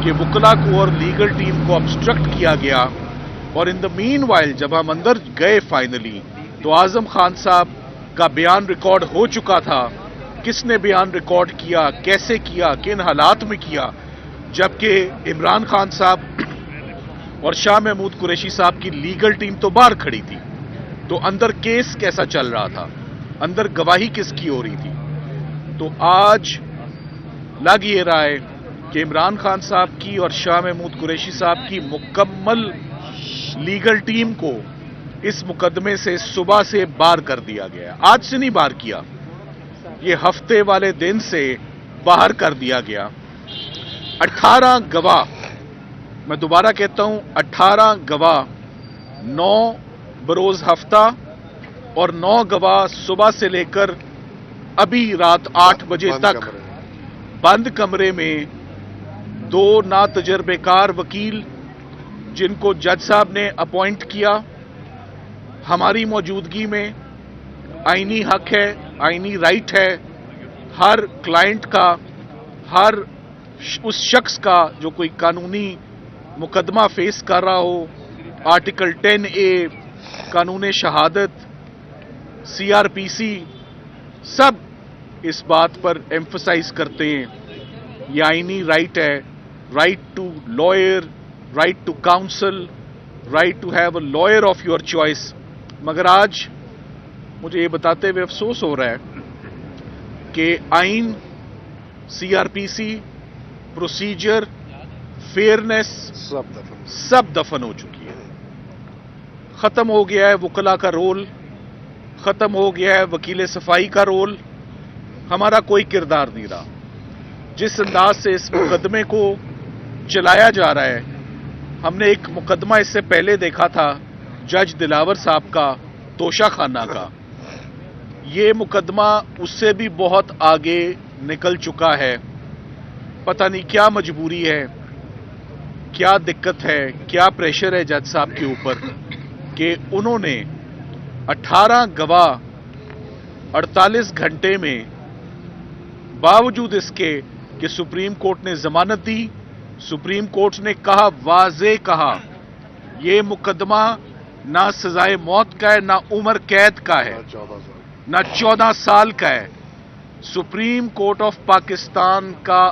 کہ وکلا کو اور لیگل ٹیم کو obstruct کیا گیا. اور ان دا مین وائل جب ہم اندر گئے فائنلی تو اعظم خان صاحب کا بیان ریکارڈ ہو چکا تھا. کس نے بیان ریکارڈ کیا، کیسے کیا، کن حالات میں کیا، جبکہ عمران خان صاحب اور شاہ محمود قریشی صاحب کی لیگل ٹیم تو باہر کھڑی تھی. تو اندر کیس کیسا چل رہا تھا، اندر گواہی کس کی ہو رہی تھی. تو آج لگ یہ رہا ہے کہ عمران خان صاحب کی اور شاہ محمود قریشی صاحب کی مکمل لیگل ٹیم کو اس مقدمے سے صبح سے باہر کر دیا گیا. آج سے نہیں باہر کیا، یہ ہفتے والے دن سے باہر کر دیا گیا. 18 گواہ، میں دوبارہ کہتا ہوں 18 گواہ 9 بروز ہفتہ اور 9 گواہ صبح سے لے کر ابھی رات 8 بجے تک بند کمرے میں 2 ناتجربے کار وکیل جن کو جج صاحب نے اپوائنٹ کیا ہماری موجودگی میں. آئینی حق ہے، آئینی رائٹ ہے ہر کلائنٹ کا، ہر اس شخص کا جو کوئی قانونی مقدمہ فیس کر رہا ہو. آرٹیکل 10A، قانون شہادت، CRPC، سب اس بات پر ایمفسائز کرتے ہیں یہ آئینی رائٹ ہے. Right to lawyer, right to counsel, right to have a lawyer of your choice. مگر آج مجھے یہ بتاتے ہوئے افسوس ہو رہا ہے کہ آئین، CRPC، پروسیجر، فیئرنیس سب دفن ہو چکی ہے. ختم ہو گیا ہے وکلا کا رول، ختم ہو گیا ہے وکیل صفائی کا رول. ہمارا کوئی کردار نہیں رہا. جس انداز سے اس مقدمے کو چلایا جا رہا ہے، ہم نے ایک مقدمہ اس سے پہلے دیکھا تھا جج دلاور صاحب کا، توشہ خانہ کا. یہ مقدمہ اس سے بھی بہت آگے نکل چکا ہے. پتہ نہیں کیا مجبوری ہے، کیا دقت ہے، کیا پریشر ہے جج صاحب کے اوپر کہ انہوں نے 18 گواہ 48 گھنٹے میں، باوجود اس کے کہ سپریم کورٹ نے ضمانت دی، سپریم کورٹ نے کہا، واضح کہا، یہ مقدمہ نہ سزائے موت کا ہے، نہ عمر قید کا ہے، نہ 14 سال کا ہے. سپریم کورٹ آف پاکستان کا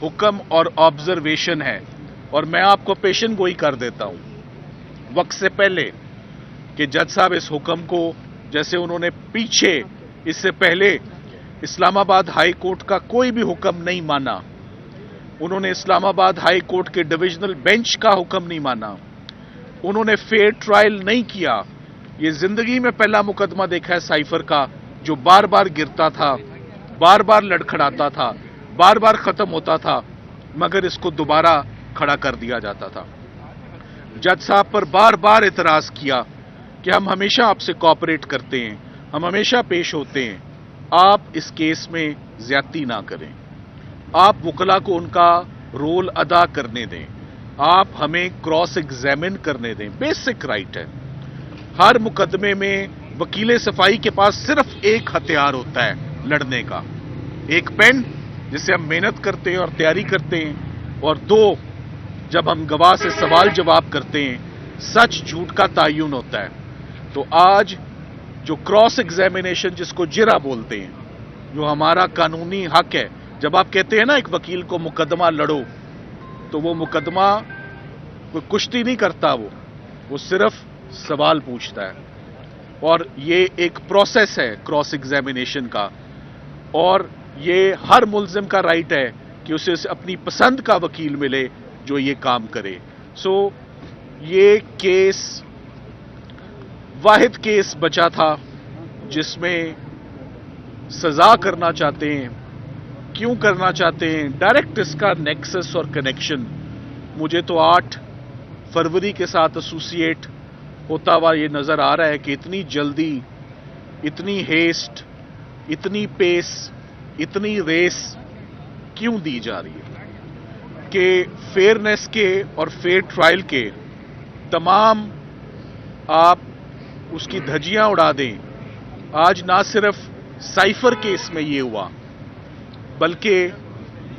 حکم اور آبزرویشن ہے. اور میں آپ کو پیشن گوئی کر دیتا ہوں وقت سے پہلے کہ جج صاحب اس حکم کو، جیسے انہوں نے پیچھے اس سے پہلے اسلام آباد ہائی کورٹ کا کوئی بھی حکم نہیں مانا، انہوں نے اسلام آباد ہائی کورٹ کے ڈویژنل بینچ کا حکم نہیں مانا، انہوں نے فیئر ٹرائل نہیں کیا. یہ زندگی میں پہلا مقدمہ دیکھا ہے سائفر کا جو بار بار گرتا تھا، بار بار لڑکھڑاتا تھا، بار بار ختم ہوتا تھا، مگر اس کو دوبارہ کھڑا کر دیا جاتا تھا. جج صاحب پر بار بار اعتراض کیا کہ ہم ہمیشہ آپ سے کوآپریٹ کرتے ہیں، ہم ہمیشہ پیش ہوتے ہیں، آپ اس کیس میں زیادتی نہ کریں، آپ وکلا کو ان کا رول ادا کرنے دیں، آپ ہمیں کراس ایگزامن کرنے دیں. بیسک رائٹ ہے. ہر مقدمے میں وکیل صفائی کے پاس صرف ایک ہتھیار ہوتا ہے لڑنے کا، ایک پین جس سے ہم محنت کرتے ہیں اور تیاری کرتے ہیں، اور 2 جب ہم گواہ سے سوال جواب کرتے ہیں، سچ جھوٹ کا تعین ہوتا ہے. تو آج جو کراس ایگزامینیشن جس کو جرا بولتے ہیں، جو ہمارا قانونی حق ہے، جب آپ کہتے ہیں نا ایک وکیل کو مقدمہ لڑو، تو وہ مقدمہ کوئی کشتی نہیں کرتا، وہ صرف سوال پوچھتا ہے. اور یہ ایک پروسیس ہے کراس ایگزامینیشن کا، اور یہ ہر ملزم کا رائٹ ہے کہ اسے اپنی پسند کا وکیل ملے جو یہ کام کرے. سو یہ کیس واحد کیس بچا تھا جس میں سزا کرنا چاہتے ہیں. کیوں کرنا چاہتے ہیں؟ ڈائریکٹ اس کا نیکسس اور کنیکشن مجھے تو 8 فروری کے ساتھ ایسوسیٹ ہوتا ہوا یہ نظر آ رہا ہے کہ اتنی جلدی، اتنی ہیسٹ، اتنی پیس، اتنی ریس کیوں دی جا رہی ہے کہ فیئرنیس کے اور فیئر ٹرائل کے تمام آپ اس کی دھجیاں اڑا دیں. آج نہ صرف سائفر کیس میں یہ ہوا بلکہ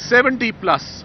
70+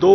2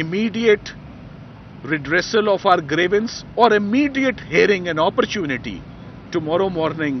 immediate redressal of our grievance or immediate hearing and opportunity tomorrow morning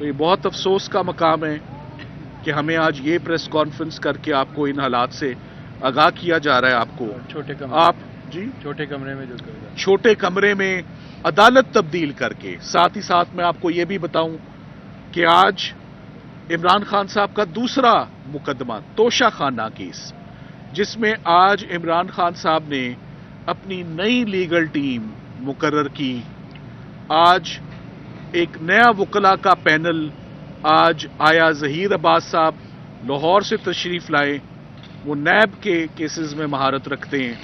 تو یہ بہت افسوس کا مقام ہے کہ ہمیں آج یہ پریس کانفرنس کر کے آپ کو ان حالات سے آگاہ کیا جا رہا ہے. آپ کو چھوٹے کمرے میں جو چھوٹے کمرے میں عدالت تبدیل کر کے. ساتھ ہی ساتھ میں آپ کو یہ بھی بتاؤں کہ آج عمران خان صاحب کا دوسرا مقدمہ توشہ خانہ کیس، جس میں آج عمران خان صاحب نے اپنی نئی لیگل ٹیم مقرر کی. آج ایک نیا وکلاء کا پینل آج آیا. ظہیر عباس صاحب لاہور سے تشریف لائے، وہ نیب کے کیسز میں مہارت رکھتے ہیں.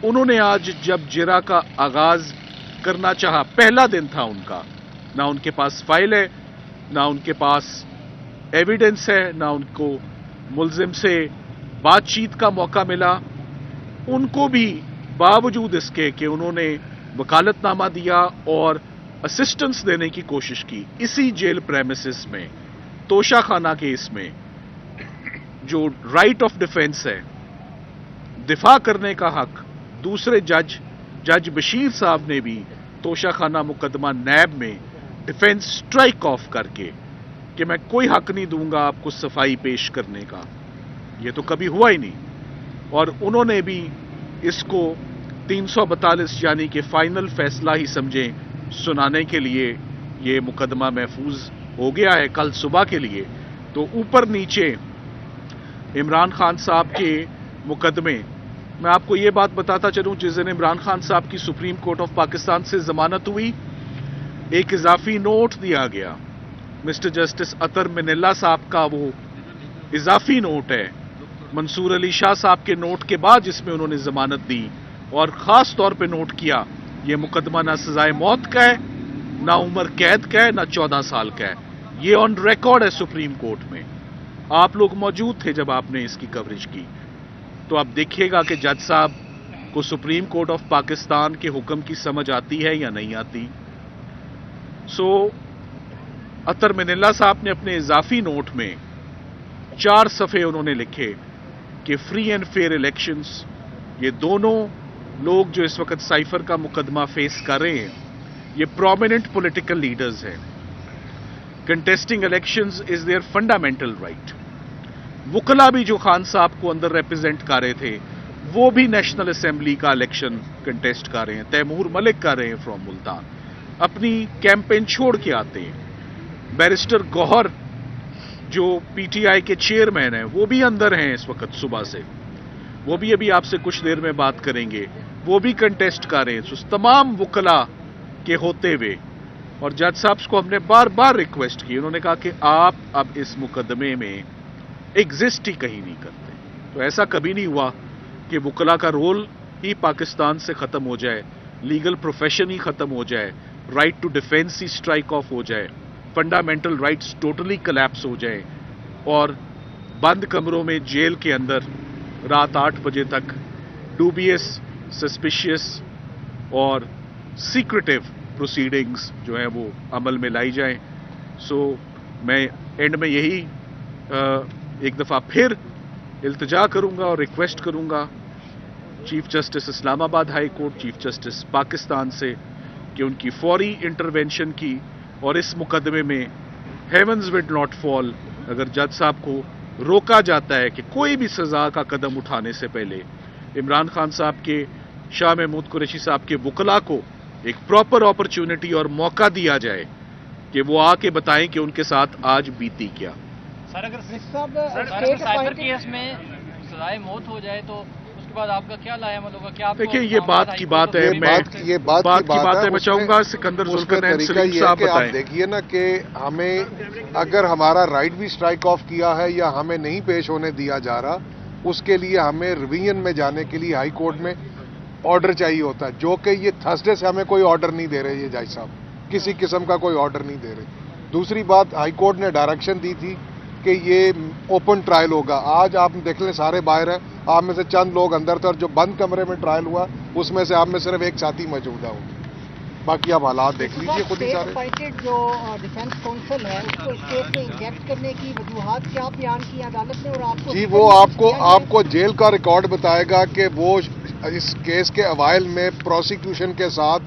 انہوں نے آج جب جرا کا آغاز کرنا چاہا، پہلا دن تھا ان کا، نہ ان کے پاس فائل ہے، نہ ان کے پاس ایویڈنس ہے، نہ ان کو ملزم سے بات چیت کا موقع ملا. ان کو بھی باوجود اس کے کہ انہوں نے وکالت نامہ دیا اور اسسٹنس دینے کی کوشش کی، اسی جیل پریمیسز میں توشہ خانہ کیس میں جو رائٹ آف ڈیفینس ہے، دفاع کرنے کا حق، دوسرے جج بشیر صاحب نے بھی توشہ خانہ مقدمہ نیب میں ڈیفینس سٹرائک آف کر کے کہ میں کوئی حق نہیں دوں گا آپ کو صفائی پیش کرنے کا. یہ تو کبھی ہوا ہی نہیں. اور انہوں نے بھی اس کو 342 یعنی کہ فائنل فیصلہ ہی سمجھیں سنانے کے لیے یہ مقدمہ محفوظ ہو گیا ہے کل صبح کے لیے. تو اوپر نیچے عمران خان صاحب کے مقدمے، میں آپ کو یہ بات بتاتا چلوں، جس دن عمران خان صاحب کی سپریم کورٹ آف پاکستان سے ضمانت ہوئی، ایک اضافی نوٹ دیا گیا. مسٹر جسٹس اطہر من اللہ صاحب کا وہ اضافی نوٹ ہے منصور علی شاہ صاحب کے نوٹ کے بعد، جس میں انہوں نے ضمانت دی اور خاص طور پہ نوٹ کیا یہ مقدمہ نہ سزائے موت کا ہے، نہ عمر قید کا ہے، نہ 14 سال کا ہے. یہ آن ریکارڈ ہے سپریم کورٹ میں. آپ لوگ موجود تھے جب آپ نے اس کی کوریج کی. تو اب دیکھیے گا کہ جج صاحب کو سپریم کورٹ آف پاکستان کے حکم کی سمجھ آتی ہے یا نہیں آتی. سو اطہر من اللہ صاحب نے اپنے اضافی نوٹ میں 4 صفحے انہوں نے لکھے کہ فری اینڈ فیئر الیکشنز، یہ دونوں لوگ جو اس وقت سائفر کا مقدمہ فیس کر رہے ہیں یہ پرومیننٹ پولیٹیکل لیڈرز ہیں. Contesting elections is their fundamental right. وکلاء بھی جو خان صاحب کو اندر ریپرزینٹ کر رہے تھے وہ بھی نیشنل اسمبلی کا الیکشن کنٹیسٹ کر رہے ہیں. تیمور ملک کر رہے ہیں فرام ملتان، اپنی کیمپین چھوڑ کے آتے ہیں. بیرسٹر گوہر جو پی ٹی آئی کے چیئرمین ہیں وہ بھی اندر ہیں اس وقت صبح سے، وہ بھی ابھی آپ سے کچھ دیر میں بات کریں گے، وہ بھی کنٹیسٹ کر رہے ہیں. تمام وکلاء کے ہوتے ہوئے اور جج صاحب کو ہم نے بار بار ریکویسٹ کی، انہوں نے کہا کہ آپ اب اس مقدمے میں ایگزسٹ ہی کہیں نہیں کرتے. تو ایسا کبھی نہیں ہوا کہ وکلاء کا رول ہی پاکستان سے ختم ہو جائے، لیگل پروفیشن ہی ختم ہو جائے، رائٹ ٹو ڈیفینس ہی سٹرائک آف ہو جائے، فنڈامنٹل رائٹس ٹوٹلی کلیپس ہو جائے اور بند کمروں میں جیل کے اندر رات 8 بجے تک ڈوبیس، سسپیشیس اور سیکریٹو پروسیڈنگز جو ہیں وہ عمل میں لائی جائیں. سو میں اینڈ میں یہی ایک دفعہ پھر التجا کروں گا اور ریکویسٹ کروں گا چیف جسٹس اسلام آباد high court, chief justice Pakistan سے کہ ان کی فوری انٹرونشن کی اور اس مقدمے میں ہیونز ود ناٹ فال. اگر جج صاحب کو روکا جاتا ہے کہ کوئی بھی سزا کا قدم اٹھانے سے پہلے عمران خان صاحب کے، شاہ محمود قریشی صاحب کے وکلاء کو ایک پراپر اپرچونٹی اور موقع دیا جائے کہ وہ آ کے بتائیں کہ ان کے ساتھ آج بیتی کیا. سر اگر سائبر کیس میں سزائے موت ہو جائے تو اس کے بعد آپ کا کیا لائے عمل ہوگا؟ کیا دیکھیں یہ بات کی بات ہے، میں بات کی بات ہے، میں چاہوں گا سکندر ذوالقرنین سلیم صاحب بتائیں. دیکھیے نا کہ ہمیں اگر ہمارا رائٹ بھی سٹرائک آف کیا ہے یا ہمیں نہیں پیش ہونے دیا جا رہا، اس کے لیے ہمیں ریویژن میں جانے کے لیے ہائی کورٹ میں آرڈر چاہیے ہوتا ہے، جو کہ یہ تھرسڈے سے ہمیں کوئی آرڈر نہیں دے رہے یہ جج صاحب، کسی قسم کا کوئی آرڈر نہیں دے رہے. دوسری بات، ہائی کورٹ نے ڈائریکشن دی تھی کہ یہ اوپن ٹرائل ہوگا. آج آپ دیکھ لیں سارے باہر ہیں، آپ میں سے چند لوگ اندر تھے اور جو بند کمرے میں ٹرائل ہوا اس میں سے آپ میں صرف ایک ساتھی موجود ہے. باقی آپ حالات دیکھ لیجیے خود ہی سارے. جو ڈیفینس کونسل ہے اس کو اس کیس میں انجیکٹ کرنے کی وجوہات کیا بیان کی عدالت نے؟ اور آپ کو جی وہ آپ کو جیل کا ریکارڈ بتائے گا کہ وہ اس کیس کے اوائل میں پروسیکیوشن کے ساتھ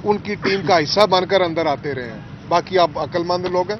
ان کی ٹیم کا حصہ بن کر اندر آتے رہے ہیں. باقی آپ عقل مند لوگ ہیں.